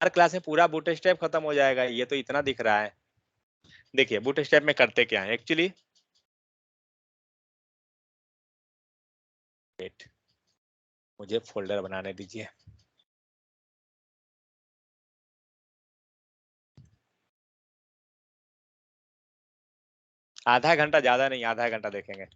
हर class में पूरा bootstrap खत्म हो जाएगा, ये तो इतना दिख रहा है। देखिए बूटस्ट्रैप में करते क्या है एक्चुअली, वेट, मुझे फोल्डर बनाने दीजिए। आधा घंटा, ज्यादा नहीं, आधा घंटा देखेंगे।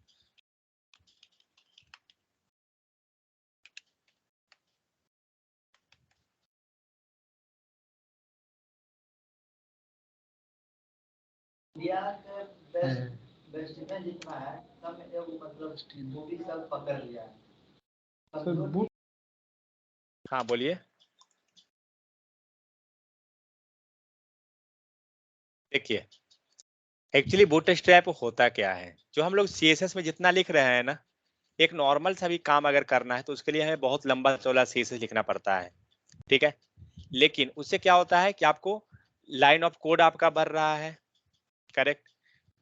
जितना है सब मतलब वो भी सब पकड़ लिया है। हाँ बोलिए। देखिए एक्चुअली बूटस्ट्रैप होता क्या है, जो हम लोग सीएसएस में जितना लिख रहे हैं ना, एक नॉर्मल सा भी काम अगर करना है तो उसके लिए हमें बहुत लंबा चौड़ा सीएसएस लिखना पड़ता है, ठीक है। लेकिन उससे क्या होता है कि आपको लाइन ऑफ कोड आपका बढ़ रहा है, करेक्ट,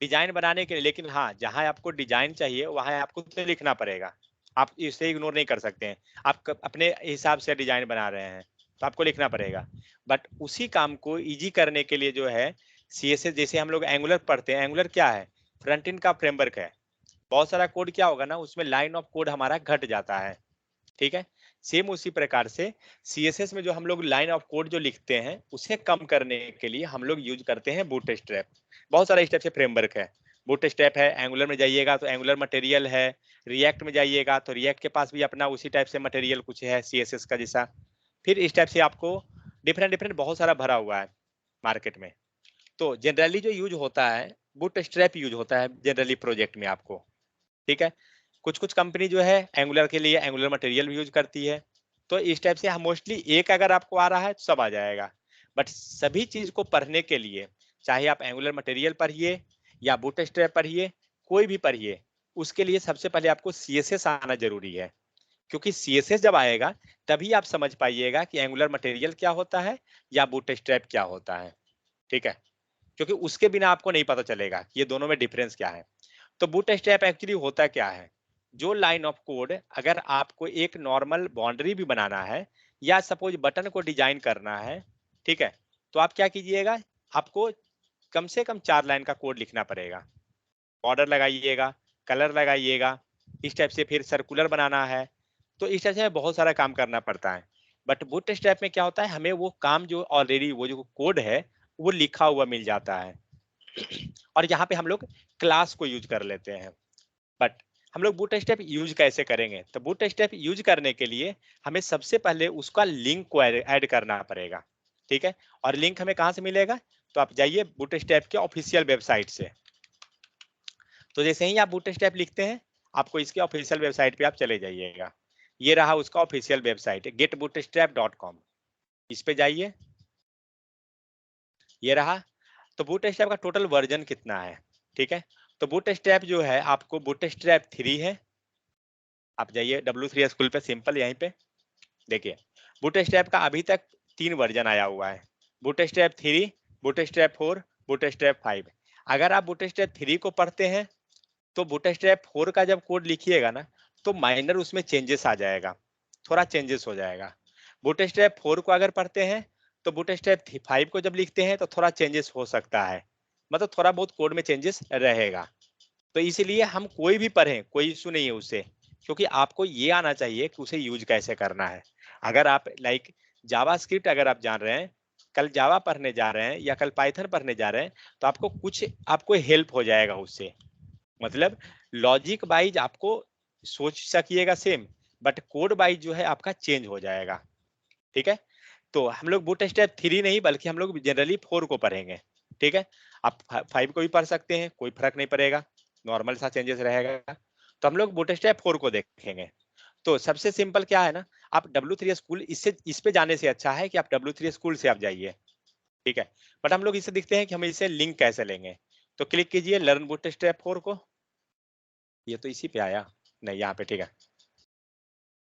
डिजाइन बनाने के लिए। लेकिन हाँ, जहां आपको डिजाइन चाहिए वहां आपको तो लिखना पड़ेगा, आप इसे इग्नोर नहीं कर सकते हैं। आप अपने हिसाब से डिजाइन बना रहे हैं तो आपको लिखना पड़ेगा। बट उसी काम को इजी करने के लिए जो है सीएसएस, जैसे हम लोग एंगुलर पढ़ते हैं, एंगुलर क्या है, फ्रंट एंड का फ्रेमवर्क है। बहुत सारा कोड क्या होगा ना, उसमें लाइन ऑफ कोड हमारा घट जाता है, ठीक है। सेम उसी प्रकार से सीएसएस में जो हम लोग लाइन ऑफ कोड जो लिखते हैं उसे कम करने के लिए हम लोग यूज करते हैं बूटस्ट्रैप। बहुत सारा स्टेप से फ्रेमवर्क है, बूटस्ट्रैप है। एंगुलर में जाइएगा तो एंगुलर मटेरियल है, रिएक्ट में जाइएगा तो रिएक्ट के पास भी अपना उसी टाइप से मटेरियल कुछ है सीएसएस का जैसा। फिर इस टाइप से आपको डिफरेंट डिफरेंट बहुत सारा भरा हुआ है मार्केट में। तो जनरली जो यूज होता है बूटस्ट्रैप यूज होता है जनरली प्रोजेक्ट में आपको, ठीक है। कुछ कुछ कंपनी जो है एंगुलर के लिए एंगुलर मटेरियल भी यूज करती है। तो इस टाइप से हम मोस्टली एक अगर आपको आ रहा है तो सब आ जाएगा। बट सभी चीज को पढ़ने के लिए, चाहे आप एंगुलर मटेरियल पढ़िए या बूटस्ट्रैप पढ़िए, कोई भी पढ़िए, उसके लिए सबसे पहले आपको सीएसएस आना जरूरी है। क्योंकि सीएसएस जब आएगा तभी आप समझ पाइएगा कि एंगुलर मटेरियल क्या होता है या बूटस्ट्रैप क्या होता है, ठीक है। क्योंकि उसके बिना आपको नहीं पता चलेगा कि ये दोनों में डिफरेंस क्या है। तो बूटस्ट्रैप एक्चुअली होता क्या है, जो लाइन ऑफ कोड अगर आपको एक नॉर्मल बाउंड्री भी बनाना है या सपोज बटन को डिजाइन करना है, ठीक है, तो आप क्या कीजिएगा, आपको कम से कम 4 लाइन का कोड लिखना पड़ेगा। बॉर्डर लगाइएगा, कलर लगाइएगा, इस टाइप से फिर सर्कुलर बनाना है, तो इस टाइप से बहुत सारा काम करना पड़ता है। बट बूटस्ट्रैप में क्या होता है, हमें वो काम जो ऑलरेडी वो जो कोड है वो लिखा हुआ मिल जाता है। और यहाँ पे हम लोग क्लास को यूज कर लेते हैं। बट हम लोग बूटस्ट्रैप यूज कैसे करेंगे, तो बूटस्ट्रैप यूज करने के लिए हमें सबसे पहले उसका लिंक को ऐड करना पड़ेगा, ठीक है। और लिंक हमें कहाँ से मिलेगा, तो आप जाइए बूटस्ट्रैप के ऑफिशियल वेबसाइट से। तो जैसे ही आप बूटस्ट्रैप लिखते हैं, आपको इसके ऑफिशियल वेबसाइट पे आप चले जाइएगा। ये रहा उसका ऑफिशियल वेबसाइट getbootstrap.com, इस पे जाइए, ये रहा। तो बूटस्ट्रैप का टोटल वर्जन कितना है, ठीक है। तो बूटस्ट्रैप जो है आपको बूटस्ट्रैप 3 है। आप जाइए W3 स्कूल पे, सिंपल यहीं पे देखिए, बूटस्ट्रैप का अभी तक 3 वर्जन आया हुआ है, बूटस्ट्रैप 3, बूटस्ट्रैप 4, बूटस्ट्रैप 5। अगर आप बूटस्ट्रैप 3 को पढ़ते हैं तो बूटस्ट्रैप 4 का जब कोड लिखिएगा ना, तो माइनर उसमें चेंजेस आ जाएगा, थोड़ा चेंजेस हो जाएगा। बूटस्ट्रैप 4 को अगर पढ़ते हैं तो बूटस्ट्रैप 5 को जब लिखते हैं तो थोड़ा चेंजेस हो सकता है, मतलब थोड़ा बहुत कोड में चेंजेस रहेगा। तो इसीलिए हम कोई भी पढ़ें कोई इशू नहीं है उससे, क्योंकि आपको ये आना चाहिए कि उसे यूज कैसे करना है। अगर आप लाइक जावास्क्रिप्ट अगर आप जान रहे हैं, कल जावा पढ़ने जा रहे हैं या कल पाइथन पढ़ने जा रहे हैं, तो आपको कुछ आपको हेल्प हो जाएगा उससे। मतलब लॉजिक वाइज आपको सोच सकिएगा सेम, बट कोड वाइज जो है आपका चेंज हो जाएगा, ठीक है। तो हम लोग बूटस्ट्रैप 3 नहीं बल्कि हम लोग जनरली 4 को पढ़ेंगे, ठीक है। आप 5 को भी पढ़ सकते हैं, कोई फर्क नहीं पड़ेगा, नॉर्मल सा चेंजेस रहेगा। तो हम लोग बूटस्ट्रैप 4 को देखेंगे। तो सबसे सिंपल क्या है ना, आप W3 स्कूल, इससे इस पे जाने से अच्छा है कि आप W3 स्कूल से आप जाइए, ठीक है। बट हम लोग इसे देखते हैं कि हम इसे लिंक कैसे लेंगे। तो क्लिक कीजिए लर्न बूटस्ट्रैप 4 को, ये तो इसी पे आया, नहीं यहाँ पे, ठीक है।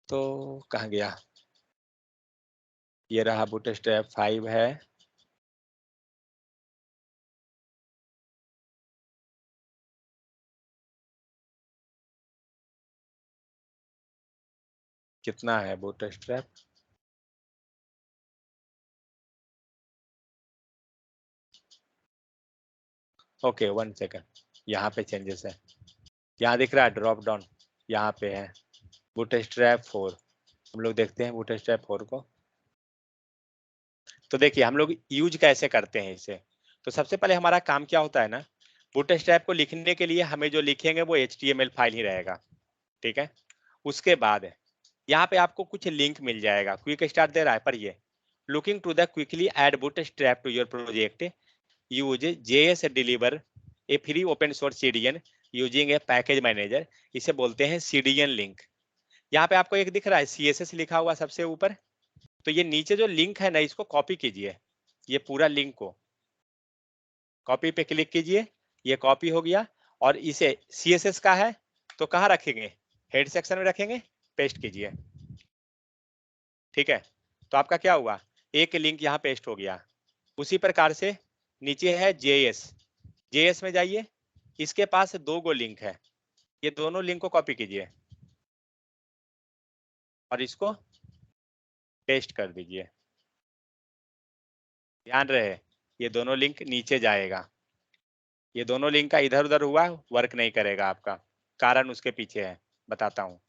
तो कहाँ गया, ये रहा बूटस्ट्रैप 5 है। कितना है बूटस्ट्रैप, ओके 1 सेकंड, यहाँ पे चेंजेस है, यहाँ दिख रहा है ड्रॉप डाउन, यहाँ पे है बूटस्ट्रैप 4। हम लोग देखते हैं बूटस्ट्रैप 4 को। तो देखिए हम लोग यूज कैसे करते हैं इसे। तो सबसे पहले हमारा काम क्या होता है ना, बूटस्ट्रैप को लिखने के लिए हमें जो लिखेंगे वो HTML फाइल ही रहेगा, ठीक है। उसके बाद यहाँ पे आपको कुछ लिंक मिल जाएगा, क्विक स्टार्ट दे रहा है, पर ये looking to the quickly add Bootstrap to your project use JS deliver a free open source CDN using a package manager, इसे बोलते हैं CDN लिंक। यहाँ पे आपको एक दिख रहा है CSS लिखा हुआ सबसे ऊपर, तो ये नीचे जो लिंक है ना इसको कॉपी कीजिए, ये पूरा लिंक को कॉपी पे क्लिक कीजिए, ये कॉपी हो गया। और इसे CSS का है तो कहाँ रखेंगे, हेड सेक्शन में रखेंगे, पेस्ट कीजिए, ठीक है। तो आपका क्या हुआ, एक लिंक यहाँ पेस्ट हो गया। उसी प्रकार से नीचे है JS में जाइए, इसके पास 2 गो लिंक है, ये दोनों लिंक को कॉपी कीजिए और इसको पेस्ट कर दीजिए। ध्यान रहे ये दोनों लिंक नीचे जाएगा, ये दोनों लिंक का इधर उधर हुआ वर्क नहीं करेगा आपका, कारण उसके पीछे है, बताता हूँ।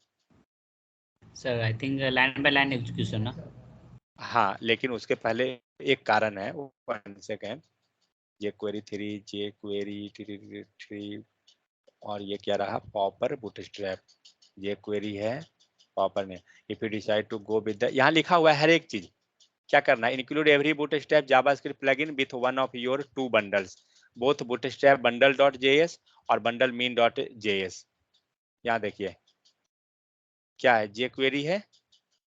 Sir I think line by line execution ना। हाँ लेकिन उसके पहले एक कारण है, 1 सेकेंड, jQuery 3 और ये क्या रहा, पॉपर बूटस्ट्रैप, jQuery है पॉपर में। If you decide to go with the, यहाँ लिखा हुआ है हर एक चीज क्या करना है, include every bootstrap JavaScript plugin with one of your 2 bundles both bootstrap bundle.js और bundle mean.js। यहाँ देखिए क्या है, jQuery है,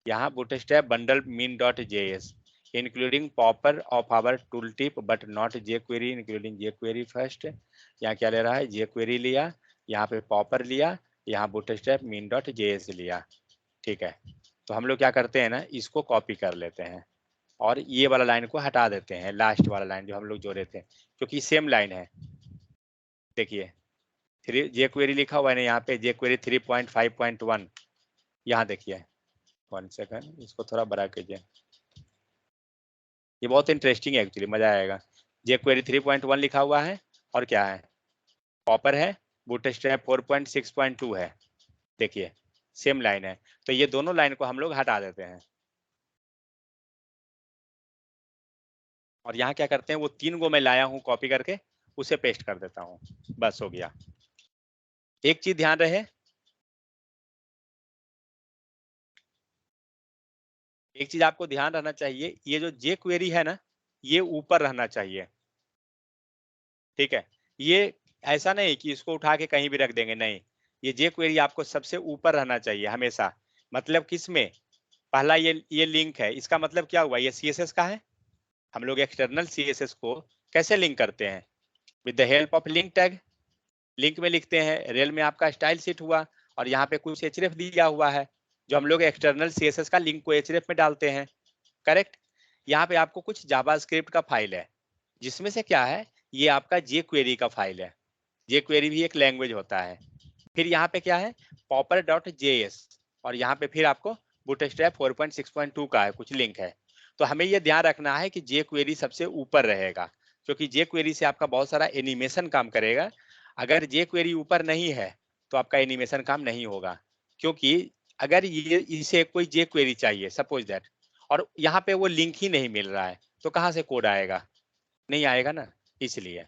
यहाँ Bootstrap bundle mean.js including Popper of our tool tip but not jQuery including jQuery first. यहाँ क्या ले रहा है, jQuery लिया, यहाँ पे पॉपर लिया, यहाँ बूटस्ट्रैप mean.js लिया, ठीक है। तो हम लोग क्या करते हैं ना, इसको कॉपी कर लेते हैं और ये वाला लाइन को हटा देते हैं, लास्ट वाला लाइन जो हम लोग जोड़े थे, क्योंकि सेम लाइन है। देखिए jQuery लिखा हुआ है ना यहाँ पे, jQuery 3.5.1, यहाँ देखिए 1 सेकंड, इसको थोड़ा बड़ा कीजिए, ये बहुत इंटरेस्टिंग है एक्चुअली, मजा आएगा। jQuery 3.1 लिखा हुआ है और क्या है, पॉपर है, बूटस्ट्रैप 4.6.2 है, देखिए सेम लाइन है। तो ये दोनों लाइन को हम लोग हटा देते हैं और यहाँ क्या करते हैं, वो 3 गो मैं लाया हूँ कॉपी करके, उसे पेस्ट कर देता हूँ, बस हो गया। एक चीज ध्यान रहे, एक चीज आपको ध्यान रहना चाहिए, ये जो jQuery है ना ये ऊपर रहना चाहिए, ठीक है। ये ऐसा नहीं कि इसको उठा के कहीं भी रख देंगे, नहीं, ये jQuery आपको सबसे ऊपर रहना चाहिए हमेशा। मतलब किस में, पहला ये लिंक है, इसका मतलब क्या हुआ, ये CSS का है। हम लोग एक्सटर्नल CSS को कैसे लिंक करते हैं, with the help of link tag. Link में लिखते हैं, रेल में आपका स्टाइल सीट हुआ और यहाँ पे कुछ href दिया हुआ है, जो हम लोग एक्सटर्नल CSS का लिंक को href में डालते हैं, करेक्ट। यहाँ पे आपको कुछ जावास्क्रिप्ट का फाइल है, जिसमें से क्या है, ये आपका jQuery का फाइल है, jQuery भी एक लैंग्वेज होता है। फिर यहाँ पे क्या है, popper.js और यहाँ पे फिर आपको बूटस्ट्रैप 4.6.2 का है कुछ लिंक है। तो हमें ये ध्यान रखना है कि jQuery सबसे ऊपर रहेगा, क्योंकि jQuery से आपका बहुत सारा एनिमेशन काम करेगा। अगर jQuery ऊपर नहीं है तो आपका एनिमेशन काम नहीं होगा, क्योंकि अगर ये इसे कोई jQuery चाहिए सपोज दैट, और यहाँ पे वो लिंक ही नहीं मिल रहा है, तो कहाँ से कोड आएगा, नहीं आएगा ना, इसलिए।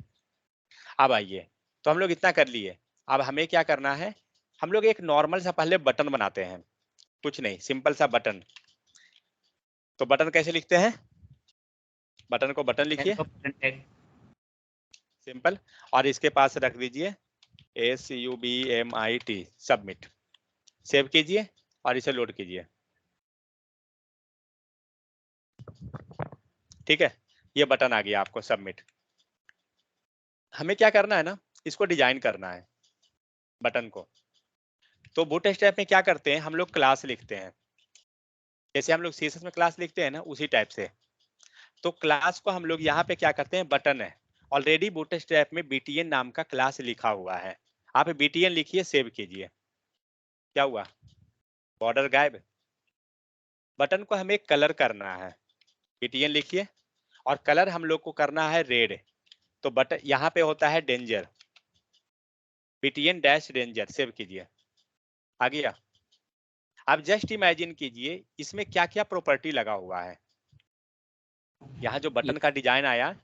अब आइए, तो हम लोग इतना कर लिए, अब हमें क्या करना है, हम लोग एक नॉर्मल सा पहले बटन बनाते हैं, कुछ नहीं, सिंपल सा बटन। तो बटन कैसे लिखते हैं, बटन को बटन लिखिए सिंपल, और इसके पास रख दीजिए SUBMIT, सबमिट, सेव कीजिए और इसे लोड कीजिए, ठीक है। ये बटन आ गया आपको सबमिट। हमें क्या करना है ना, इसको डिजाइन करना है बटन को। तो बूटस्ट्रैप में क्या करते हैं, हम लोग क्लास लिखते हैं, जैसे हम लोग CSS में क्लास लिखते हैं ना उसी टाइप से। तो क्लास को हम लोग यहाँ पे क्या करते हैं, बटन है, ऑलरेडी बूटस्ट्रैप में BTN नाम का क्लास लिखा हुआ है, आप BTN लिखिए, सेव कीजिए, क्या हुआ, बॉर्डर गायब। बटन को हमें कलर करना है, BTN लिखिए और कलर हम लोग को करना है रेड, तो बटन यहाँ पे होता है danger, BTN dash danger, save कीजिए। आ गया। अब जस्ट इमेजिन कीजिए इसमें क्या क्या प्रॉपर्टी लगा हुआ है। यहाँ जो बटन का डिजाइन आया,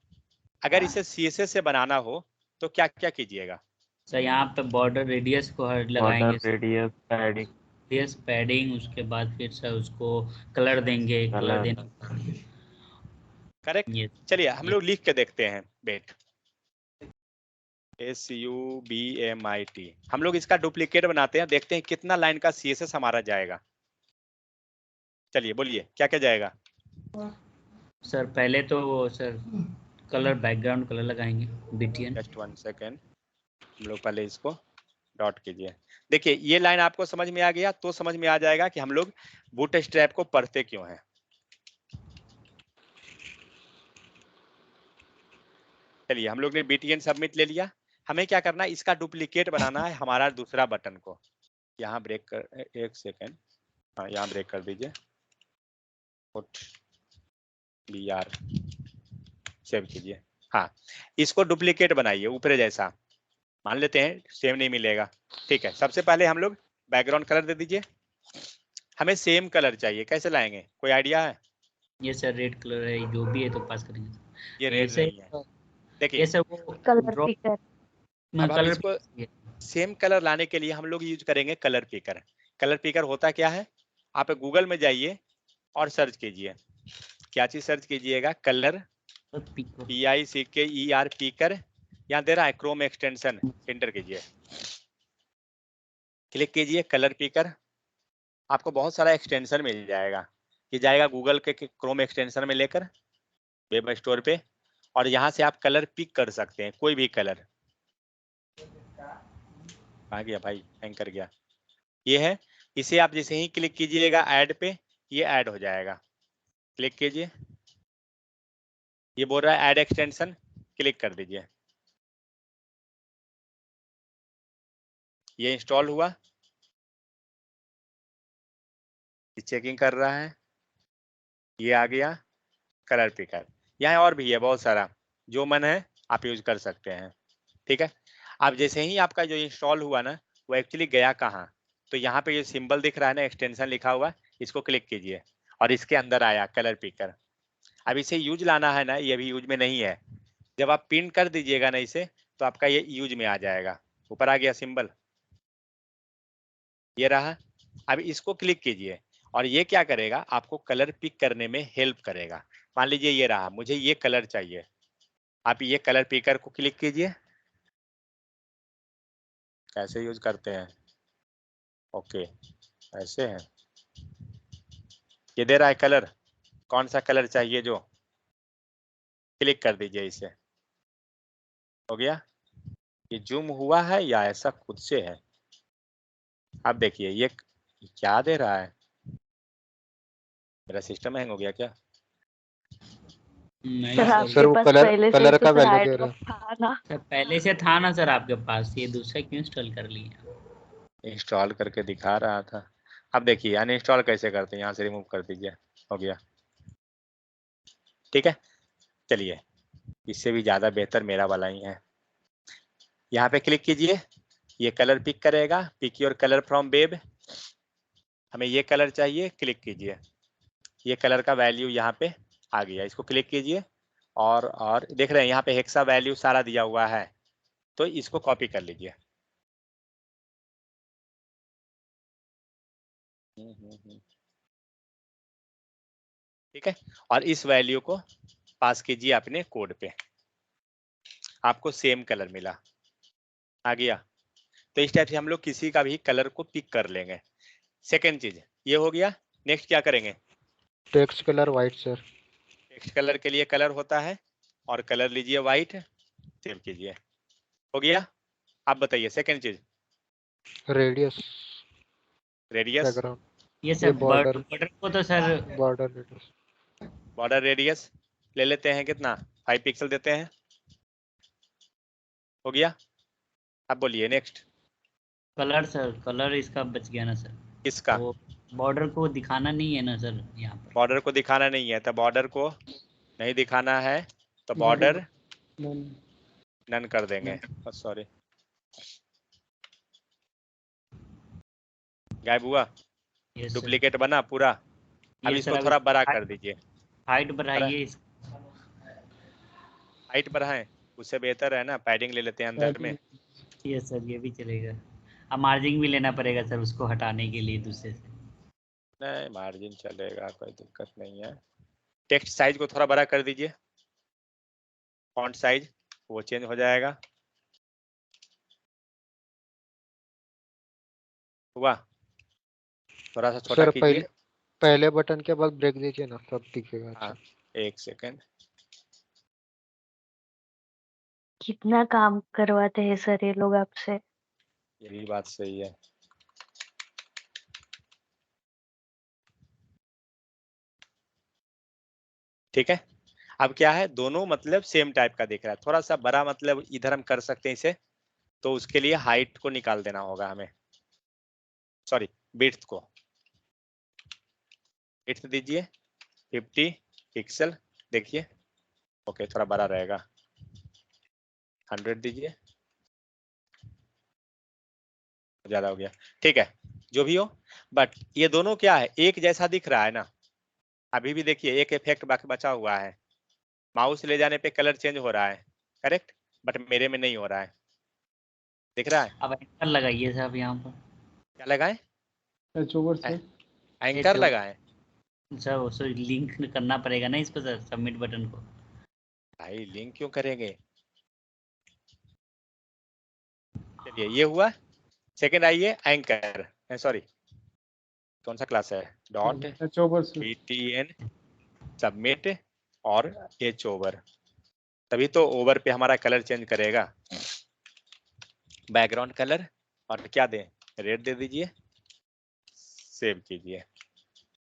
अगर इसे CSS से बनाना हो तो क्या क्या कीजिएगा? सर यहाँ पे बॉर्डर रेडियस को लगाएंगे, border radius padding, radius padding, उसके बाद फिर सर उसको कलर देंगे, कलर देने करेक्ट। चलिए हम लोग लिख के देखते हैं। बेट SUBMIT, हम लोग इसका डुप्लीकेट बनाते हैं, देखते हैं कितना लाइन का CSS हमारा जाएगा। चलिए बोलिए क्या क्या जाएगा? सर पहले तो सर कलर, बैकग्राउंड कलर लगाएंगे, BTN। जस्ट 1 सेकेंड, हम लोग पहले इसको डॉट कीजिए। देखिए ये लाइन आपको समझ में आ गया तो समझ में आ जाएगा कि हम लोग बूटस्ट्रैप को पढ़ते क्यों हैं। चलिए हम लोग ने BTN सबमिट ले लिया। हमें क्या करना है, इसका डुप्लीकेट बनाना है हमारा दूसरा बटन को। यहाँ ब्रेक कर, एक सेकेंड, हाँ यहाँ ब्रेक कर दीजिए, BR सेव कीजिए। हाँ इसको डुप्लीकेट बनाइए ऊपरे जैसा, मान लेते हैं सेम नहीं मिलेगा। ठीक है, सबसे पहले हम लोग बैकग्राउंड कलर दे दीजिए। हमें सेम कलर चाहिए, कैसे लाएंगे, कोई आइडिया है? ये सर रेड कलर है, जो भी है तो पास करेंगे। ये रेड नहीं है, देखिए ये सर वो कलर पिकर। अब हम इसको सेम कलर लाने के लिए हम लोग यूज करेंगे कलर पिकर। कलर पिकर होता क्या है, आप गूगल में जाइए और सर्च कीजिए। क्या चीज सर्च कीजिएगा? Colour, PICKER picker. यहाँ दे रहा है क्रोम एक्सटेंशन, एंटर कीजिए, क्लिक कीजिए कलर पिकर। आपको बहुत सारा एक्सटेंशन मिल जाएगा, ये जाएगा गूगल के क्रोम एक्सटेंशन में लेकर वेब स्टोर पे, और यहाँ से आप कलर पिक कर सकते हैं, कोई भी कलर। आ गया भाई, हैंग कर गया। ये है, इसे आप जैसे ही क्लिक कीजिएगा ऐड पे, ये ऐड हो जाएगा। क्लिक कीजिए, ये बोल रहा है ऐड एक्सटेंशन, क्लिक कर दीजिए। ये इंस्टॉल हुआ, चेकिंग कर रहा है, ये आ गया कलर पिकर। यहाँ और भी है बहुत सारा, जो मन है आप यूज कर सकते हैं। ठीक है, अब जैसे ही आपका जो इंस्टॉल हुआ ना, वो एक्चुअली गया कहाँ, तो यहाँ पे ये सिंबल दिख रहा है ना, एक्सटेंशन लिखा हुआ, इसको क्लिक कीजिए और इसके अंदर आया कलर पिकर। अब इसे यूज लाना है ना, ये अभी यूज में नहीं है। जब आप पिन कर दीजिएगा ना इसे, तो आपका ये यूज में आ जाएगा। ऊपर आ गया सिंबल, ये रहा। अब इसको क्लिक कीजिए और ये क्या करेगा, आपको कलर पिक करने में हेल्प करेगा। मान लीजिए ये रहा, मुझे ये कलर चाहिए, आप ये कलर पिकर को क्लिक कीजिए। कैसे यूज करते हैं, ओके ऐसे है, ये दे रहा है कलर, कौन सा कलर चाहिए जो, क्लिक कर दीजिए इसे, हो गया। ये जूम हुआ है या ऐसा खुद से है? अब देखिए ये क्या दे रहा है, मेरा सिस्टम हैंग हो गया क्या? सर वो कलर का वैल्यू दे रहा है। सर पहले से था ना सर आपके पास, ये दूसरा क्यों इंस्टॉल कर लिया? इंस्टॉल करके दिखा रहा था। अब देखिए अनइंस्टॉल कैसे करते हैं, यहाँ से रिमूव कर दीजिए, हो गया। ठीक है, चलिए इससे भी ज्यादा बेहतर मेरा वाला ही है। यहाँ पे क्लिक कीजिए, ये कलर पिक करेगा, pick your colour from web. हमें ये कलर चाहिए, क्लिक कीजिए, ये कलर का वैल्यू यहाँ पे आ गया, इसको क्लिक कीजिए और देख रहे हैं यहाँ पे हेक्सा वैल्यू सारा दिया हुआ है, तो इसको कॉपी कर लीजिए। ठीक है, और इस वैल्यू को पास कीजिए अपने कोड पे, आपको सेम कलर मिला, आ गया। तो इस टाइप से हम लोग किसी का भी कलर को पिक कर लेंगे। सेकेंड चीज ये हो गया। नेक्स्ट क्या करेंगे, text colour white sir. Text colour के लिए कलर होता है और कलर लीजिए व्हाइट, सेव कीजिए, हो गया। आप बताइए सेकेंड चीज, रेडियस, रेडियस। बैकग्राउंड, ये सर बॉर्डर को तो sir border radius, border radius ले लेते हैं, कितना 5 पिक्सल देते हैं, हो गया। अब बोलिए नेक्स्ट। कलर, सर कलर इसका बच गया ना सर, किसका? बॉर्डर को दिखाना नहीं है ना सर यहाँ पर। बॉर्डर को दिखाना नहीं है, तो बॉर्डर को नहीं दिखाना है, तो बॉर्डर नन कर देंगे, सॉरी गायब हुआ, यस सर। डुप्लीकेट बना पूरा। अब ये इसको सर, थोड़ा बड़ा कर दीजिए, हाइट बढ़ाइए। हाइट बढ़ाएं, उससे बेहतर है ना, पैडिंग ले लेते हैं अंदर में। यस सर, ये भी चलेगा। अब मार्जिन भी लेना पड़ेगा सर उसको हटाने के लिए दूसरे से। नहीं मार्जिन चलेगा, कोई दिक्कत नहीं है। टेक्स्ट साइज को थोड़ा बड़ा कर दीजिए, फॉन्ट साइज वो चेंज हो जाएगा। हुआ, थोड़ा सा छोटा सर कीजिए। पहले बटन के बाद ब्रेक दीजिए ना, तब दिखेगा। हाँ अच्छा, एक सेकेंड। कितना काम करवाते हैं सर ये लोग आपसे। ये भी बात सही है। ठीक है, अब क्या है, दोनों मतलब सेम टाइप का दिख रहा है, थोड़ा सा बड़ा मतलब इधर हम कर सकते हैं इसे, तो उसके लिए हाइट को निकाल देना होगा हमें, सॉरी विड्थ को। विड्थ दीजिए 50 पिक्सल, देखिए ओके थोड़ा बड़ा रहेगा। 100 दीजिए, ज्यादा हो गया, ठीक है जो भी हो। बट ये दोनों क्या है, एक जैसा दिख रहा है ना। अभी भी देखिए एक इफेक्ट बाकी बचा हुआ है, माउस ले जाने पे कलर चेंज हो रहा है, करेक्ट, बट मेरे में नहीं हो रहा है, दिख रहा है। अब एंकर लगाइए साहब यहाँ पर। क्या लगाएं, से एंकर लगाएं। सर उसको लिंक करना पड़ेगा ना इस पर सर, सबमिट बटन को। भाई लिंक क्यों करेंगे, चलिए ये हुआ। सेकंड आइए एंकर, सॉरी कौन सा क्लास है, डॉट btn सबमिट और एच ओवर, तभी तो ओवर पे हमारा कलर चेंज करेगा। बैकग्राउंड कलर और क्या दें, रेड दे दीजिए, सेव कीजिए।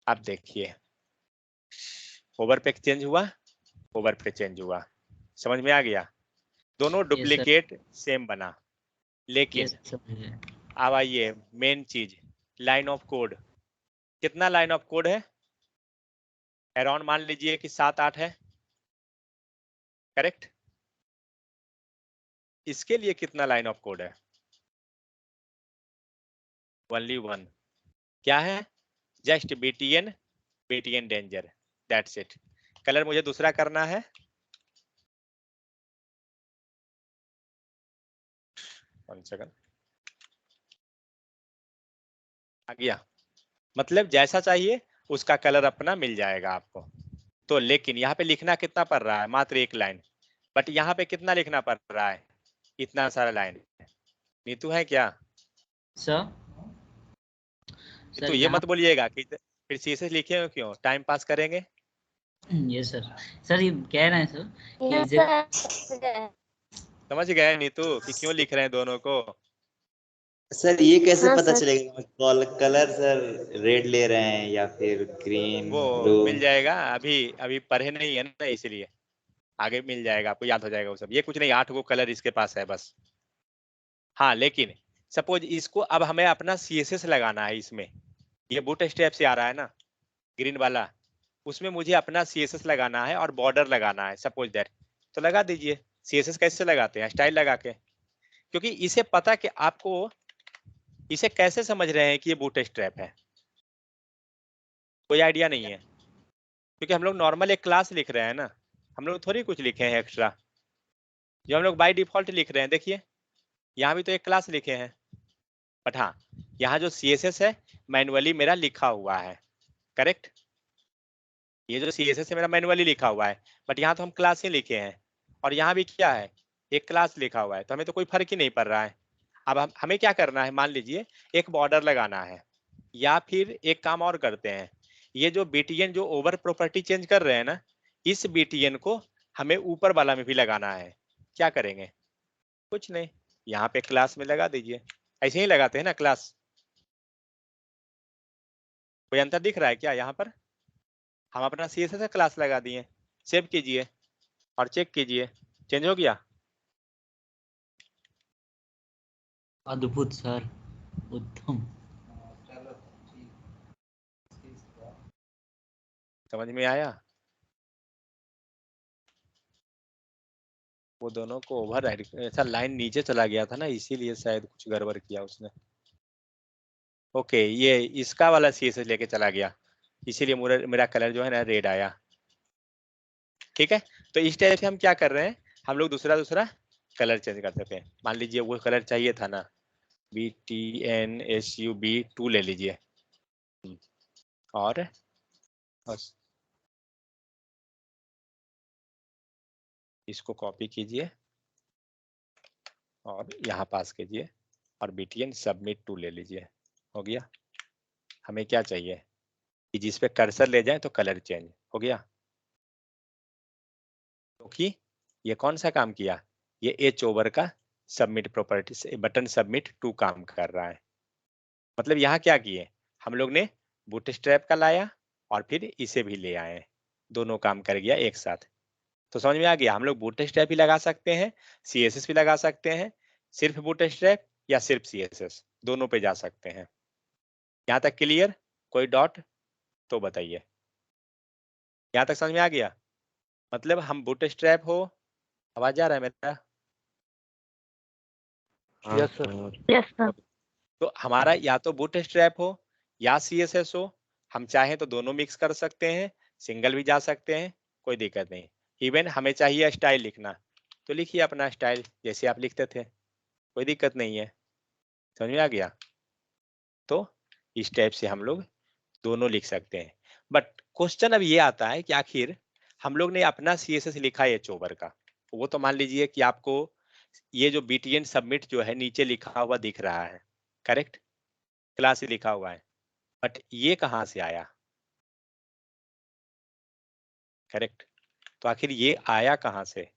अब देखिए ओवर पे चेंज हुआ, ओवर पे चेंज हुआ, समझ में आ गया, दोनों यस सर, डुप्लीकेट सेम बना। लेकिन यस सर। अब आइए मेन चीज, लाइन ऑफ कोड, कितना लाइन ऑफ कोड है, अराउंड मान लीजिए कि 7-8 है, करेक्ट। इसके लिए कितना लाइन ऑफ कोड है, ओनली 1, क्या है, just btn danger, that's it. Colour मुझे दूसरा करना है, 1 सेकंड, आ गया, मतलब जैसा चाहिए उसका कलर अपना मिल जाएगा आपको। तो लेकिन यहाँ पे लिखना कितना पड़ रहा है, मात्र एक लाइन, बट यहाँ पे कितना लिखना पड़ रहा है, इतना सारा लाइन। नीतू है क्या, सर तो सर ये यहाँ, मत बोलिएगा कि फिर शीशे लिखे हो क्यों, टाइम पास करेंगे। Yes sir. सर ये कह रहे हैं सर कि समझ गए नीतू कि क्यों लिख रहे हैं दोनों को। सर ये कैसे हाँ पता सर। चलेगा, कलर सर रेड ले रहे हैं या फिर ग्रीन वो ब्लू? मिल जाएगा, अभी अभी पढ़े नहीं है ना इसलिए, आगे मिल जाएगा आपको, याद हो जाएगा वो सब। ये कुछ नहीं, 8 गो कलर इसके पास है बस। हाँ लेकिन सपोज इसको अब हमें अपना CSS लगाना है इसमें, ये बूट स्ट्रैप से आ रहा है ना ग्रीन वाला, उसमें मुझे अपना CSS लगाना है और बॉर्डर लगाना है, सपोज दैट, तो लगा दीजिए। CSS कैसे लगाते हैं, स्टाइल लगा के, क्योंकि इसे पता कि आपको, इसे कैसे समझ रहे हैं कि ये बूट स्ट्रैप है, कोई आइडिया नहीं है, क्योंकि हम लोग नॉर्मल एक क्लास लिख रहे हैं ना, हम लोग थोड़ी कुछ लिखे हैं एक्स्ट्रा, जो हम लोग बाय डिफॉल्ट लिख रहे हैं। देखिए यहाँ भी तो एक क्लास लिखे हैं, बट हाँ यहाँ जो CSS है मैनुअली मेरा लिखा हुआ है, करेक्ट, ये जो CSS है मेरा मैनुअली लिखा हुआ है, बट यहाँ तो हम क्लास ही लिखे हैं, और यहाँ भी क्या है, एक क्लास लिखा हुआ है, तो हमें तो कोई फर्क ही नहीं पड़ रहा है। अब हमें क्या करना है, मान लीजिए एक बॉर्डर लगाना है, या फिर एक काम और करते हैं, ये जो BTN जो ओवर प्रॉपर्टी चेंज कर रहे हैं ना, इस BTN को हमें ऊपर वाला में भी लगाना है। क्या करेंगे, कुछ नहीं, यहाँ पे क्लास में लगा दीजिए, ऐसे ही लगाते हैं ना क्लास। कोई अंतर दिख रहा है क्या, यहाँ पर हम अपना CSS क्लास लगा दिए, सेव कीजिए और चेक कीजिए, चेंज हो गया। अद्भुत सर, उत्तम। समझ में आया, वो दोनों को ओवर राइड, ऐसा लाइन नीचे चला गया था ना, इसीलिए शायद कुछ गड़बड़ किया उसने। ओके, ये इसका वाला CSS लेके चला गया, इसीलिए मेरा कलर जो है ना रेड आया। ठीक है, तो इस टाइप से हम क्या कर रहे हैं, हम लोग दूसरा कलर चेंज कर सकते हैं। मान लीजिए वो कलर चाहिए था ना, BTNSUB2 ले लीजिए, और बस इसको कॉपी कीजिए और यहाँ पास कीजिए, और BTN सबमिट 2 ले लीजिए। हो गया। हमें क्या चाहिए कि जिस पे कर्सर ले जाए तो कलर चेंज हो गया। क्योंकि ये कौन सा काम किया, ये एच ओवर का सबमिट प्रॉपर्टी से बटन सबमिट 2 काम कर रहा है। मतलब यहाँ क्या किए, हम लोग ने बूटस्ट्रैप का लाया और फिर इसे भी ले आए, दोनों काम कर गया एक साथ। तो समझ में आ गया, हम लोग बूटस्ट्रैप भी लगा सकते हैं, CSS भी लगा सकते हैं, सिर्फ बूटस्ट्रैप या सिर्फ CSS, दोनों पे जा सकते हैं। यहाँ तक क्लियर? कोई डॉट तो बताइए। यहाँ तक समझ में आ गया? मतलब हम बूटस्ट्रैप हो, आवाज आ रहा है मेरा? Yes sir. Yes sir. तो हमारा या तो बूटस्ट्रैप हो या CSS हो, हम चाहें तो दोनों मिक्स कर सकते हैं, सिंगल भी जा सकते हैं, कोई दिक्कत नहीं। इवन हमें चाहिए स्टाइल लिखना, तो लिखिए अपना स्टाइल जैसे आप लिखते थे, कोई दिक्कत नहीं है। समझ में आ गया? तो इस टाइप से हम लोग दोनों लिख सकते हैं। बट क्वेश्चन अब ये आता है कि आखिर हम लोग ने अपना CSS लिखा है चोबर का, वो तो मान लीजिए कि आपको ये जो BTN सबमिट जो है नीचे लिखा हुआ दिख रहा है, करेक्ट, क्लास ही लिखा हुआ है, बट ये कहाँ से आया? करेक्ट, तो आखिर ये आया कहाँ से?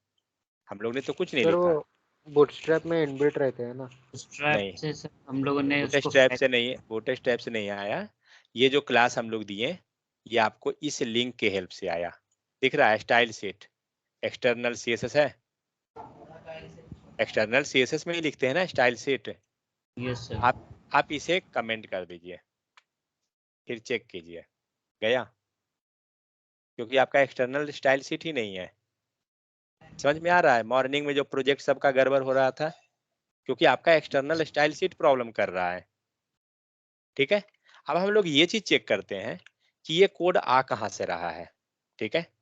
हम लोग ने तो कुछ नहीं सर लिखा। वो बूटस्ट्रैप में इनबिल्ट रहते हैं ना। स्ट्रैप नहीं, से सर हम लोगों ने उसको बूटस्ट्रैप से नहीं है, बूटस्ट्रैप से नहीं आया। ये जो क्लास हम लोग दिए, ये आपको इस लिंक के हेल्प से आया। दिख रहा है स्टाइल सेट, एक्सटर्नल CSS है, एक्सटर्नल CSS में ही लिखते हैं ना स्टाइल सेट। Yes sir. आप इसे कमेंट कर दीजिए, फिर चेक कीजिए, गया? क्योंकि आपका एक्सटर्नल स्टाइल शीट ही नहीं है। समझ में आ रहा है? मॉर्निंग में जो प्रोजेक्ट सबका गड़बड़ हो रहा था, क्योंकि आपका एक्सटर्नल स्टाइल शीट प्रॉब्लम कर रहा है। ठीक है, अब हम लोग ये चीज चेक करते हैं कि ये कोड आ कहाँ से रहा है। ठीक है,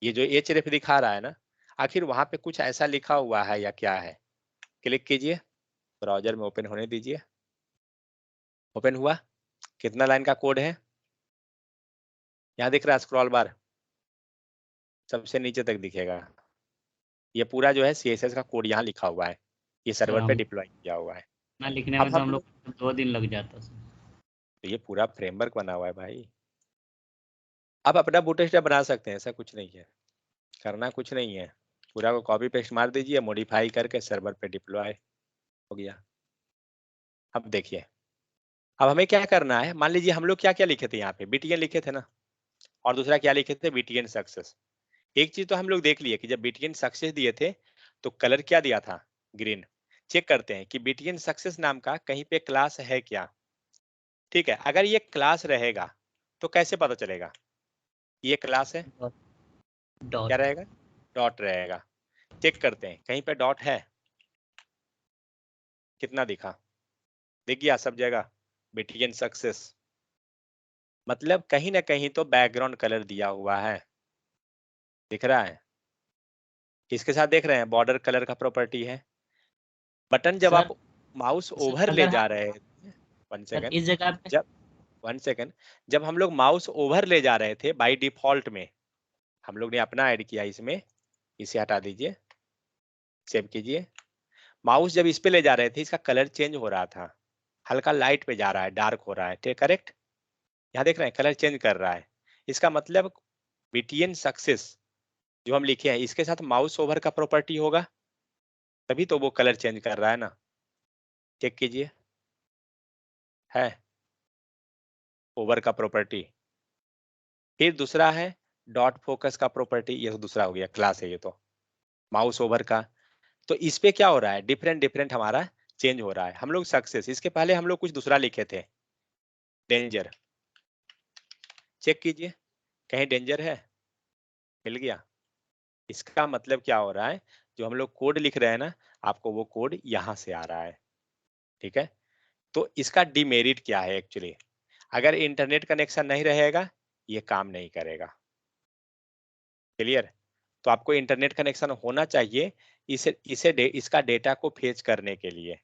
ये जो href दिखा रहा है ना, आखिर वहां पे कुछ ऐसा लिखा हुआ है या क्या है? क्लिक कीजिए, ब्राउजर में ओपन होने दीजिए। ओपन हुआ, कितना लाइन का कोड है? यहाँ दिख रहा है स्क्रॉल बार, सबसे नीचे तक दिखेगा। ये पूरा जो है CSS का कोड यहाँ लिखा हुआ है, ये सर सर्वर पे हम डिप्लॉय किया हुआ है। ना लिखने में अब तो हम हम लोग, लोग को 2 दिन लग जाता सर। तो ये पूरा फ्रेमवर्क बना हुआ है भाई। आप अपना बूटस्ट्रैप बना सकते हैं, ऐसा कुछ नहीं है, करना कुछ नहीं है, पूरा को कॉपी पेस्ट मार दीजिए, मॉडिफाई करके सर्वर पे डिप्लॉय हो गया। अब देखिए, अब हमें क्या करना है, मान लीजिए हम लोग क्या क्या लिखे थे यहाँ पे, BTN लिखे थे ना, और दूसरा क्या लिखे थे, BTN सक्सेस। एक चीज तो हम लोग देख लिए कि जब BTN सक्सेस दिए थे तो कलर क्या दिया था, ग्रीन। चेक करते हैं कि BTN सक्सेस नाम का कहीं पे क्लास है क्या। ठीक है, अगर ये क्लास रहेगा तो कैसे पता चलेगा ये क्लास है? क्या डॉट। रहेगा? डॉट रहेगा। चेक करते हैं कहीं पे डॉट है, कितना दिखा, दिख गया सब जगह BTN सक्सेस, मतलब कहीं ना कहीं तो बैकग्राउंड कलर दिया हुआ है, दिख रहा है? किसके साथ देख रहे हैं? बॉर्डर कलर का प्रॉपर्टी है। बटन जब आप सर माउस सर ओवर ले अगर जा हम रहे थे, वन सर सेकेंड, इस जगह पे जब, वन सेकेंड, जब हम लोग माउस ओवर ले जा रहे थे बाय डिफॉल्ट में, हम लोग ने अपना ऐड किया इसमें, इसे हटा दीजिए, सेव कीजिए। माउस जब इस पे ले जा रहे थे, इसका कलर चेंज हो रहा था, हल्का लाइट पे जा रहा है, डार्क हो रहा है, करेक्ट? यहाँ देख रहे हैं कलर चेंज कर रहा है, इसका मतलब BTN सक्सेस जो हम लिखे हैं इसके साथ माउस ओवर का प्रॉपर्टी होगा, तभी तो वो कलर चेंज कर रहा है ना। चेक कीजिए, है ओवर का प्रॉपर्टी। फिर दूसरा है डॉट फोकस का प्रॉपर्टी, ये तो दूसरा हो गया, क्लास है ये तो, माउस ओवर का। तो इस पे क्या हो रहा है, डिफरेंट डिफरेंट हमारा चेंज हो रहा है। हम लोग सक्सेस, इसके पहले हम लोग कुछ दूसरा लिखे थे, डेंजर। चेक कीजिए कहीं डेंजर है, मिल गया? इसका मतलब क्या हो रहा है, जो हम लोग कोड लिख रहे हैं ना, आपको वो कोड यहाँ से आ रहा है, ठीक है। तो इसका डिमेरिट क्या है एक्चुअली, अगर इंटरनेट कनेक्शन नहीं रहेगा ये काम नहीं करेगा, क्लियर। तो आपको इंटरनेट कनेक्शन होना चाहिए इसका डेटा को फेच करने के लिए।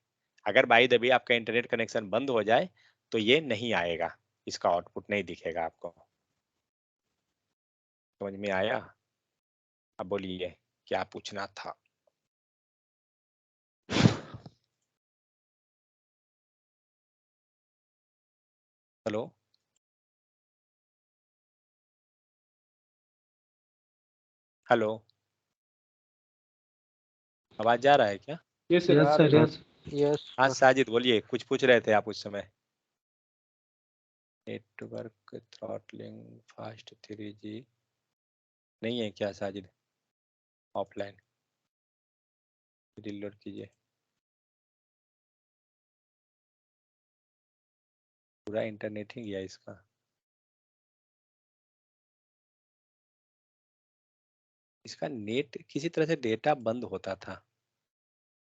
अगर बाई द वे आपका इंटरनेट कनेक्शन बंद हो जाए तो ये नहीं आएगा, इसका आउटपुट नहीं दिखेगा आपको। समझ में आया? अब बोलिए क्या पूछना था। हेलो, हेलो, आवाज जा रहा है क्या? Yes sir yes. यस हाँ साजिद बोलिए, कुछ पूछ रहे थे आप उस समय। नेटवर्क थ्रॉटलिंग फास्ट 3G नहीं है क्या साजिद? ऑफलाइन रिलोड कीजिए, पूरा इंटरनेट ही गया इसका। इसका नेट किसी तरह से डेटा बंद होता था,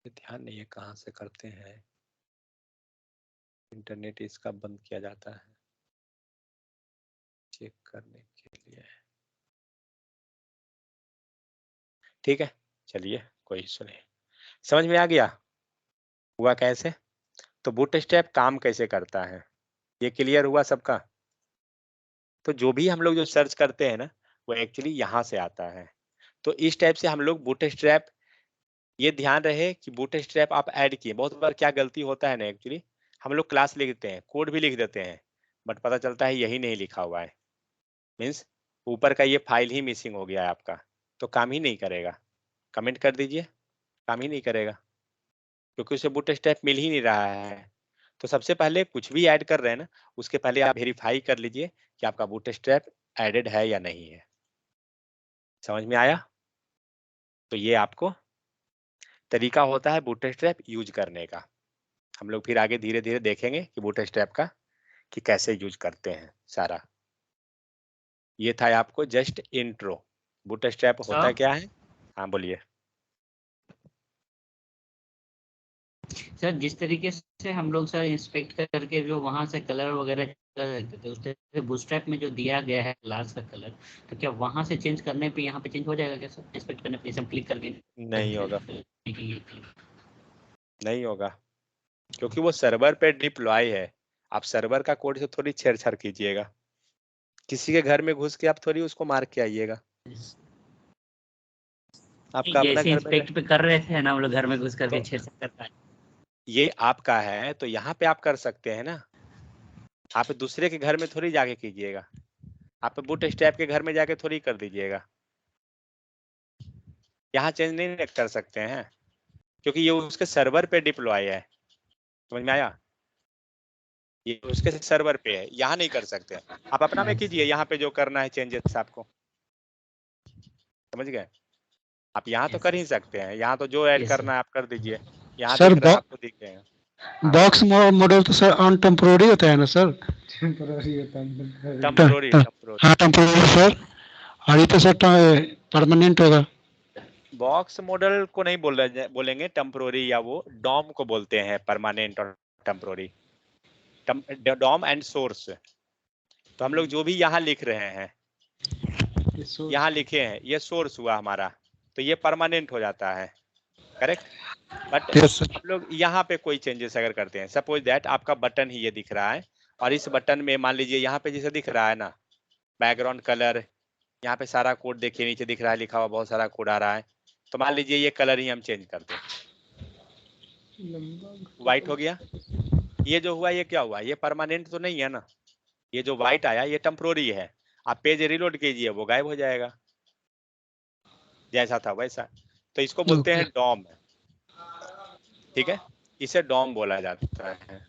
ध्यान नहीं है कहाँ से करते हैं, इंटरनेट इसका बंद किया जाता है चेक करने के लिए। ठीक है चलिए कोई इशू नहीं, समझ में आ गया हुआ कैसे। तो बूटस्ट्रैप काम कैसे करता है ये क्लियर हुआ सबका। तो जो भी हम लोग जो सर्च करते हैं ना वो एक्चुअली यहाँ से आता है। तो इस टाइप से हम लोग बूटस्ट्रैप, ये ध्यान रहे कि बूटस्ट्रैप आप ऐड किए, बहुत बार क्या गलती होता है ना एक्चुअली, हम लोग क्लास लिखते हैं कोड भी लिख देते हैं बट पता चलता है यही नहीं लिखा हुआ है, मीन्स ऊपर का ये फाइल ही मिसिंग हो गया है आपका, तो काम ही नहीं करेगा। कमेंट कर दीजिए, काम ही नहीं करेगा क्योंकि उसे बूटस्ट्रैप मिल ही नहीं रहा है। तो सबसे पहले कुछ भी ऐड कर रहे हैं ना उसके पहले आप वेरीफाई कर लीजिए कि आपका बूटस्ट्रैप एडेड है या नहीं है। समझ में आया? तो ये आपको तरीका होता है बूटस्ट्रैप यूज करने का। हम लोग फिर आगे धीरे धीरे देखेंगे कि बूटस्ट्रैप का कि कैसे यूज करते हैं सारा। ये था आपको जस्ट इंट्रो, बूटस्ट्रैप होता क्या है। हाँ बोलिए। सर जिस तरीके से हम लोग सर इंस्पेक्ट करके जो वहां से कलर वगैरह कर सकते थे, उस तरह से बूटस्ट्रैप में जो दिया गया है क्लास का कलर, तो क्या वहां से चेंज करने पे यहाँ पे चेंज हो जाएगा क्या सर? इंस्पेक्ट करने पे क्लिक करके नहीं होगा, नहीं होगा क्योंकि वो सर्वर पे डिप्लॉय है। आप सर्वर का कोड से थोड़ी छेड़छाड़ कीजिएगा, किसी के घर में घुस के आप थोड़ी उसको मार के आइएगा। आपका अपना जैसे घर में इंस्पेक्ट पे कर रहे थे ना हम लोग घर में घुस करके तो छेड़छाड़ करता है। ये आपका है तो यहाँ पे आप कर सकते हैं ना, आप दूसरे के घर में थोड़ी जाके कीजिएगा, आप बूटस्ट्रैप के घर में जाके थोड़ी कर दीजिएगा। यहाँ चेंज नहीं कर सकते हैं क्योंकि ये उसके सर्वर पे डिप्लॉय है। समझ में आया? ये उसके सर्वर पे है, यहाँ नहीं कर सकते। आप अपना में कीजिए, यहाँ पे जो करना है चेंजेस आपको, समझ गए। आप यहाँ तो कर ही सकते हैं, यहाँ तो जो ऐड करना है आप कर दीजिए। यहाँ सर दिख रहा है आपको, दिख रहे हैं। बॉक्स मॉडल तो सर ऑन टेम्पोररी होता है ना सर? टेम्पररी होता है। टेम्पररी, हाँ टेम्पोररी सर, और ये तो सर परमानेंट होगा। बॉक्स मॉडल को नहीं बोलेंगे टेम्पररी, या वो डॉम को बोलते हैं परमानेंट और टेम्पररी, डॉम एंड सोर्स। तो हम लोग जो भी यहाँ लिख रहे हैं, यहाँ लिखे हैं, ये सोर्स हुआ हमारा, तो ये परमानेंट हो जाता है, करेक्ट। बट हम लोग यहाँ पे कोई चेंजेस अगर करते हैं, सपोज दैट आपका बटन ही ये दिख रहा है और इस बटन में मान लीजिए यहाँ पे जैसे दिख रहा है ना बैकग्राउंड कलर, यहाँ पे सारा कोड देखिए नीचे दिख रहा है लिखा हुआ, बहुत सारा कोड आ रहा है। तो मान लीजिए ये कलर ही हम चेंज करते हैं, व्हाइट हो गया। ये जो हुआ ये क्या हुआ, ये परमानेंट तो नहीं है ना, ये जो व्हाइट आया ये टेम्पररी है। आप पेज रिलोड कीजिए वो गायब हो जाएगा, जैसा था वैसा। तो इसको बोलते हैं डॉम, ठीक है, इसे डॉम बोला जाता है।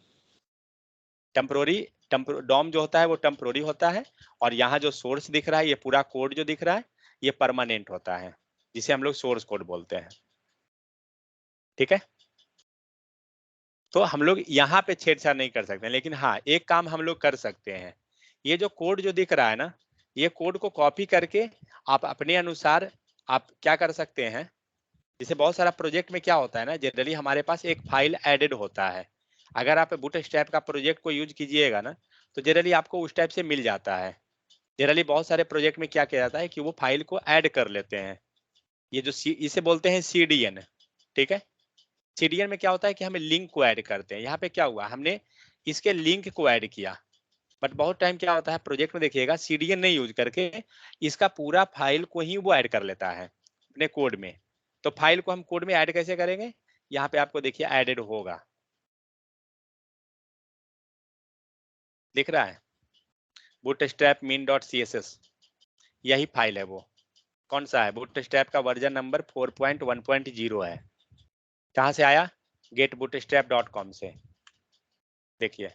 टेम्पररी डॉम जो होता है वो टेम्पररी होता है, और यहाँ जो सोर्स दिख रहा है ये पूरा कोड जो दिख रहा है ये परमानेंट होता है, जिसे हम लोग सोर्स कोड बोलते हैं, ठीक है। तो हम लोग यहाँ पे छेड़छाड़ नहीं कर सकते, लेकिन हाँ एक काम हम लोग कर सकते हैं, ये जो कोड जो दिख रहा है ना, ये कोड को कॉपी करके आप अपने अनुसार आप क्या कर सकते हैं, जैसे बहुत सारा प्रोजेक्ट में क्या होता है ना, जनरली हमारे पास एक फाइल एडेड होता है। अगर आप बूटस्ट्रैप का प्रोजेक्ट को यूज कीजिएगा ना, तो जनरली आपको उस टाइप से मिल जाता है। जनरली बहुत सारे प्रोजेक्ट में क्या किया जाता है कि वो फाइल को ऐड कर लेते हैं। ये जो इसे बोलते हैं सीडीएन, ठीक है। सीडीएन में क्या होता है कि हमें लिंक को ऐड करते हैं। यहाँ पे क्या हुआ, हमने इसके लिंक को ऐड किया, बट बहुत टाइम क्या होता है प्रोजेक्ट में, देखिएगा सीडीएन नहीं यूज करके इसका पूरा फाइल को ही वो ऐड कर लेता है अपने कोड में। तो फाइल को हम कोड में ऐड कैसे करेंगे, यहाँ पे आपको देखिए एडेड होगा, दिख रहा है बूटस्ट्रैप min डॉट css, यही फाइल है वो। कौन सा है, बूटस्ट्रैप का वर्जन नंबर 4.1.0 है। कहाँ से आया, getbootstrap.com से, देखिए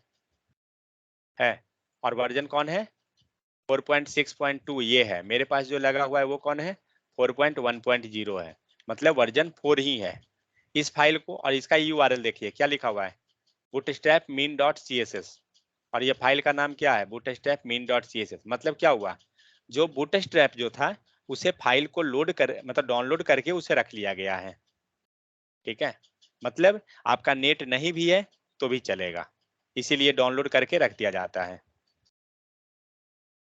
है। और वर्जन कौन है, 4.6.2 ये है। मेरे पास जो लगा हुआ है वो कौन है, 4.1.0 है, मतलब वर्जन 4 ही है। इस फाइल को और इसका यूआरएल देखिए क्या लिखा हुआ है, bootstrap min डॉट css, और ये फाइल का नाम क्या है, bootstrap min डॉट css। मतलब क्या हुआ, जो बूटस्ट्रैप जो था उसे फाइल को लोड कर, मतलब डाउनलोड करके उसे रख लिया गया है, ठीक है। मतलब आपका नेट नहीं भी है तो भी चलेगा, इसीलिए डाउनलोड करके रख दिया जाता है।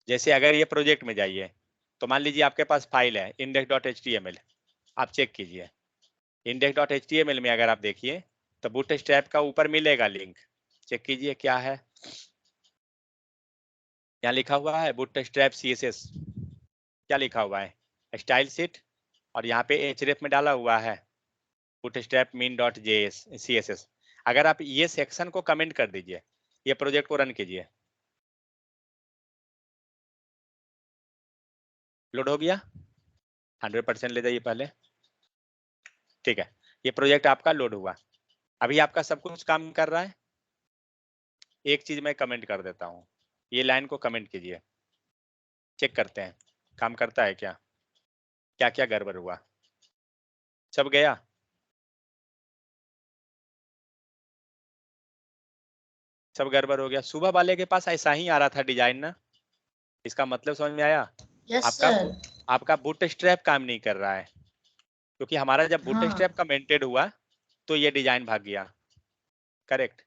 जैसे अगर ये प्रोजेक्ट में जाइए, तो मान लीजिए आपके पास फाइल है index.html, आप चेक कीजिए index.html में अगर आप देखिए तो बूटस्ट्रैप का ऊपर मिलेगा लिंक, चेक कीजिए क्या है, यहाँ लिखा हुआ है बूटस्ट्रैप CSS, क्या लिखा हुआ है, स्टाइल शीट, और यहाँ पे href में डाला हुआ है bootstrap min डॉट css। अगर आप ये सेक्शन को कमेंट कर दीजिए, ये प्रोजेक्ट को रन कीजिए, लोड हो गया, 100% ले जाइए पहले, ठीक है। ये प्रोजेक्ट आपका लोड हुआ, अभी आपका सब कुछ काम कर रहा है। एक चीज मैं कमेंट कर देता हूँ, ये लाइन को कमेंट कीजिए, चेक करते हैं काम करता है क्या, क्या क्या गड़बड़ हुआ, सब गया, सब गड़बड़ हो गया। सुबह वाले के पास ऐसा ही आ रहा था डिजाइन ना, इसका मतलब समझ में आया। यस आपका सर। आपका बूटस्ट्रैप काम नहीं कर रहा है, क्योंकि हमारा जब बूटस्ट्रैप हाँ कमेंटेड हुआ तो ये डिजाइन भाग गया, करेक्ट।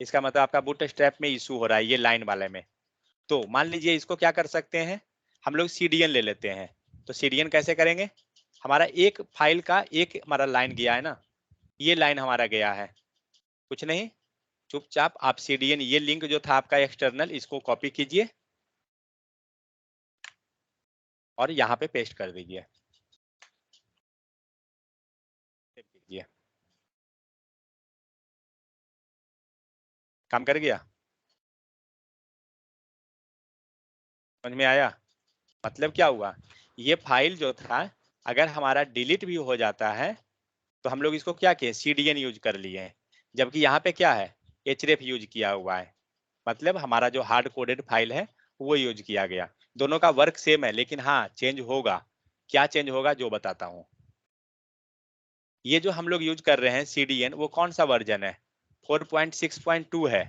इसका मतलब आपका बूटस्ट्रैप में इशू हो रहा है ये लाइन वाले में। तो मान लीजिए इसको क्या कर सकते हैं, हम लोग सीडीएन ले लेते हैं। तो सीडीएन कैसे करेंगे, हमारा एक फाइल का एक हमारा लाइन गया है ना, ये लाइन हमारा गया है, कुछ नहीं, चुपचाप आप सीडीएन ये लिंक जो था आपका एक्सटर्नल, इसको कॉपी कीजिए और यहाँ पे पेस्ट कर दीजिए, काम कर गया, समझ में आया। मतलब क्या हुआ, ये फाइल जो था अगर हमारा डिलीट भी हो जाता है तो हम लोग इसको क्या किए, सीडीएन यूज कर लिए हैं, जबकि यहाँ पे क्या है, href यूज किया हुआ है। मतलब हमारा जो हार्ड कोडेड फाइल है वो यूज किया गया। दोनों का वर्क सेम है, लेकिन हाँ चेंज होगा, क्या चेंज होगा जो बताता हूँ। ये जो हम लोग यूज कर रहे हैं सीडीएन, वो कौन सा वर्जन है, 4.6.2 है।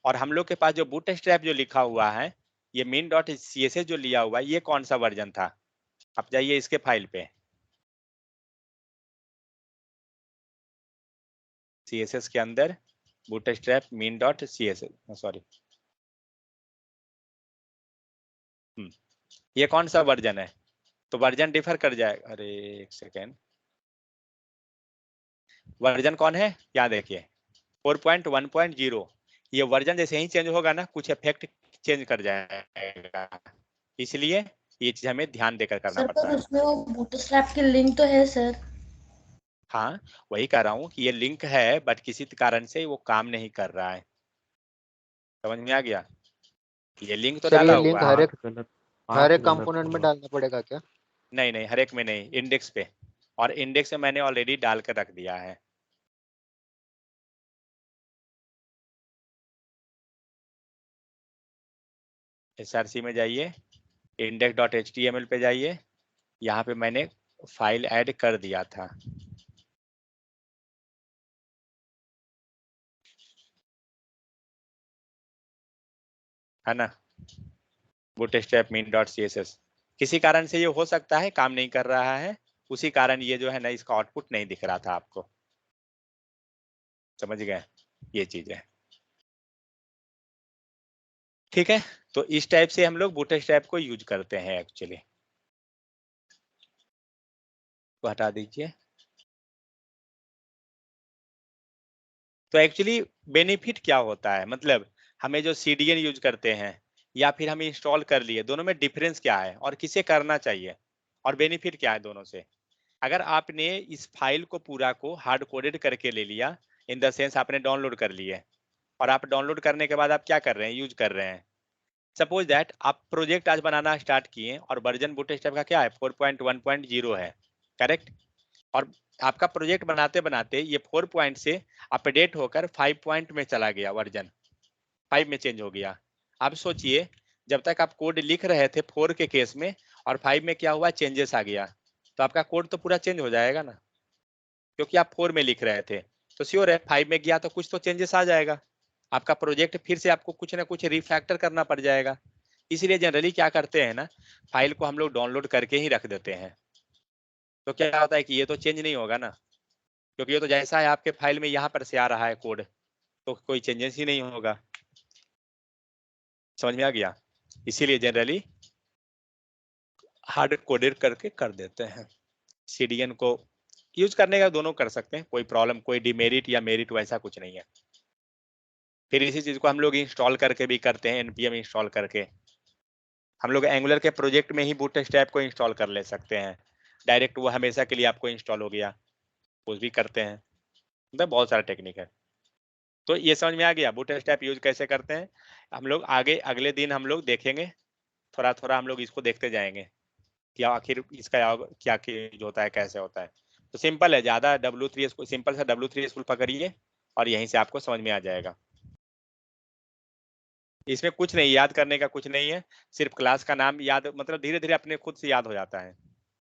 और हम लोग के पास जो बूटस्ट्रैप जो लिखा हुआ है, ये min डॉट css जो लिया हुआ है, ये कौन सा वर्जन था, आप जाइए इसके फाइल पे, css के अंदर bootstrap min dot css, sorry, ये कौन सा वर्जन है, तो वर्जन डिफर कर जाएगा। अरे एक सेकेंड, वर्जन कौन है, यहाँ देखिए 4.1.0, ये वर्जन जैसे ही चेंज होगा ना कुछ इफेक्ट चेंज कर जाएगा, इसलिए ये चीज हमें ध्यान देकर करना सर, पड़ता पर है। उसमें वो बूटस्ट्रैप की लिंक तो है सर। हाँ वही कह रहा हूँ कि ये लिंक है, बट किसी कारण से वो काम नहीं कर रहा है, समझ में आ गया, ये लिंक तो सर डाला ये हुआ लिंक है। हर एक कंपोनेंट में डालना पड़ेगा क्या? नहीं नहीं, हर एक में नहीं, इंडेक्स पे, और इंडेक्स में मैंने ऑलरेडी डाल कर रख दिया है। एसआरसी में जाइए, index.html पे जाइए, यहाँ पे मैंने फाइल ऐड कर दिया था, है ना, bootstrap min.css, किसी कारण से ये हो सकता है काम नहीं कर रहा है, उसी कारण ये जो है ना इसका आउटपुट नहीं दिख रहा था आपको। समझ गए, ये चीज है। ठीक है, तो इस टाइप से हम लोग बूटस्ट्रैप को यूज करते हैं एक्चुअली। तो हटा दीजिए। तो एक्चुअली बेनिफिट क्या होता है, मतलब हमें जो CDN यूज करते हैं या फिर हम इंस्टॉल कर लिए, दोनों में डिफरेंस क्या है और किसे करना चाहिए और बेनिफिट क्या है दोनों से। अगर आपने इस फाइल को पूरा को हार्ड कोडेड करके ले लिया, इन द सेंस आपने डाउनलोड कर लिए, और आप डाउनलोड करने के बाद आप क्या कर रहे हैं, यूज कर रहे हैं। सपोज दैट आप प्रोजेक्ट आज बनाना स्टार्ट किए और वर्जन बूटस्ट्रैप का क्या है 4.1.0 है, करेक्ट। और आपका प्रोजेक्ट बनाते बनाते ये 4 पॉइंट से अपडेट होकर 5 पॉइंट में चला गया, वर्जन 5 में चेंज हो गया। अब सोचिए जब तक आप कोड लिख रहे थे 4 के केस में और 5 में क्या हुआ, चेंजेस आ गया, तो आपका कोड तो पूरा चेंज हो जाएगा ना, क्योंकि आप 4 में लिख रहे थे। तो श्योर है 5 में गया तो कुछ तो चेंजेस आ जाएगा, आपका प्रोजेक्ट फिर से आपको कुछ ना कुछ रिफैक्टर करना पड़ जाएगा। इसलिए जनरली क्या करते हैं ना, फाइल को हम लोग डाउनलोड करके ही रख देते हैं। तो क्या होता है कि ये तो चेंज नहीं होगा ना, क्योंकि ये तो जैसा है आपके फाइल में यहाँ पर से आ रहा है कोड, तो कोई चेंजेस ही नहीं होगा। समझ में आ गया, इसीलिए जनरली हार्ड कोडेड करके कर देते हैं। CDN को यूज करने का दोनों कर सकते हैं, कोई प्रॉब्लम, कोई डिमेरिट या मेरिट वैसा कुछ नहीं है। फिर इसी चीज को हम लोग इंस्टॉल करके भी करते हैं, npm इंस्टॉल करके। हम लोग एंगुलर के प्रोजेक्ट में ही बूटस्ट्रैप को इंस्टॉल कर ले सकते हैं डायरेक्ट, वो हमेशा के लिए आपको इंस्टॉल हो गया, कुछ भी करते हैं। मतलब बहुत सारा टेक्निक है। तो ये समझ में आ गया बूटस्ट्रैप यूज कैसे करते हैं। हम लोग आगे अगले दिन हम लोग देखेंगे, थोड़ा थोड़ा हम लोग इसको देखते जाएंगे कि आखिर इसका क्या यूज होता है, कैसे होता है। तो सिंपल है, ज्यादा W3 स्कूल, सिंपल सा W3 स्कूल पकड़िए और यहीं से आपको समझ में आ जाएगा। इसमें कुछ नहीं, याद करने का कुछ नहीं है, सिर्फ क्लास का नाम याद, मतलब धीरे धीरे अपने खुद से याद हो जाता है।